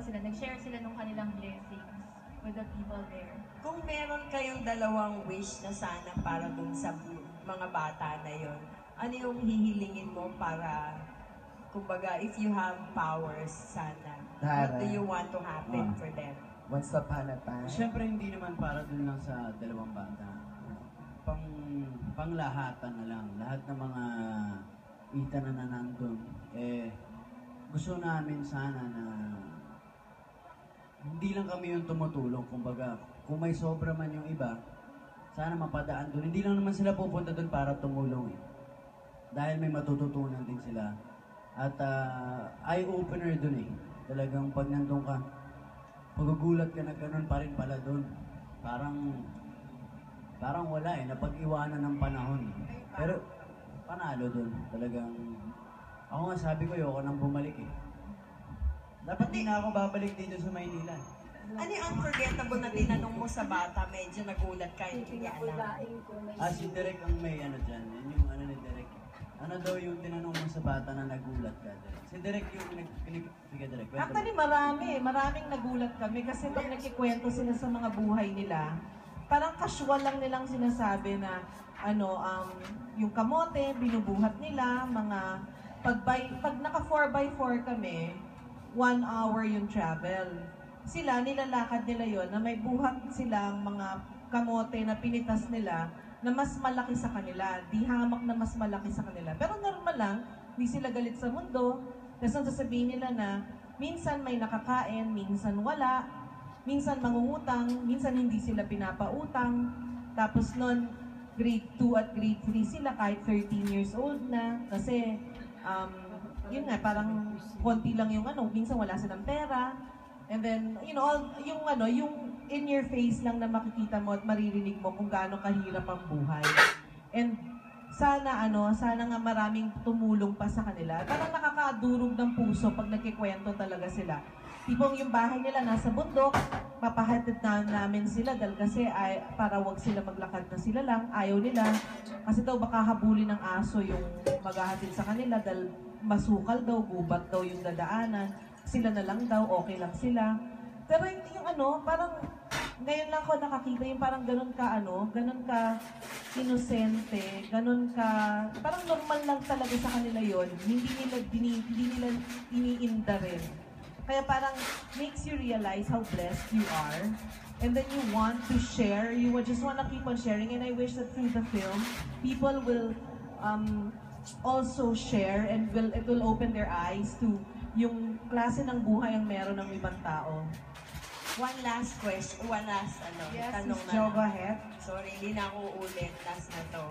sila, nag-share sila ng kanilang blessings with the people there. Kung meron kayong dalawang wish na sana para dun sa mga bata na yon, ano yung hihilingin mo para, kumbaga, if you have powers sana, what do you want to happen for them? Once upon a time. Siyempre hindi naman para dun lang sa dalawang bata. Panglahatan na lang. Lahat ng mga ita na nandun. Gusto namin sana na hindi lang kami yung tumutulong. Kumbaga, kung may sobra man yung iba, sana mapadaan dun. Hindi lang naman sila pupunta dun para tumulong eh. Dahil may matututunan din sila. At eye-opener dun eh. Talagang pag nandun ka, magugulat ka na ganun pa rin pala dun. Parang wala eh, napag-iwanan ng panahon. Pero panalo dun. Talagang, ako nga sabi ko, ayoko nang bumalik eh. Dapat di na ako babalik dito sa Maynila. Ano yung unforgettable na tinanong mo sa bata, medyo nagulat ka, hindi niya alam? Si Derek ang may ano dyan. Yan yung ano ni Derek. Ano daw yung tinanong mo sa bata na nagulat ka? Derek? Si Derek yung Sige, Derek. Actually, maraming nagulat kami kasi pag nagkikwento sila sa mga buhay nila, parang casual lang nilang sinasabi na yung kamote, binubuhat nila, pag naka 4x4 kami, 1 hour yung travel. Sila, nilalakad nila yon na may buhat silang mga kamote na pinitas nila na mas malaki sa kanila, di hamak na mas malaki sa kanila. Pero normal lang, hindi sila galit sa mundo. Tapos ang sasabihin nila na minsan may nakakain, minsan wala, minsan mangungutang, minsan hindi sila pinapautang. Tapos nun, grade 2 at grade 3 sila kahit 13 years old na. Kasi, yun nga, parang konti lang yung minsan wala silang pera. And then, yung in your face lang na makikita mo at maririnig mo kung gaano kahirap ang buhay. And sana nga maraming tumulong pa sa kanila. Parang nakakadurog ng puso pag nagkikwento talaga sila. Tipong yung bahay nila nasa bundok, papahatid na namin sila dahil kasi para wag sila maglakad na sila lang, ayaw nila. Kasi daw baka habulin ng aso yung maghahatid sa kanila dahil masukal daw, gubat daw yung dadaanan. Sila na lang daw, okay lang sila. Pero yung parang ngayon lang ako nakakita yung parang ganun ka inosente, ganun ka, parang normal lang talaga sa kanila yon. Hindi nila iniinda rin. Kaya parang makes you realize how blessed you are. And then you want to share, just want to keep on sharing. And I wish that through the film, people will also share and it will open their eyes to yung klase ng buhay ang meron ng ibang tao. One last question, Yes, tanong Miss Jo, go ahead. Sorry, hindi na ako uulit. Last na to.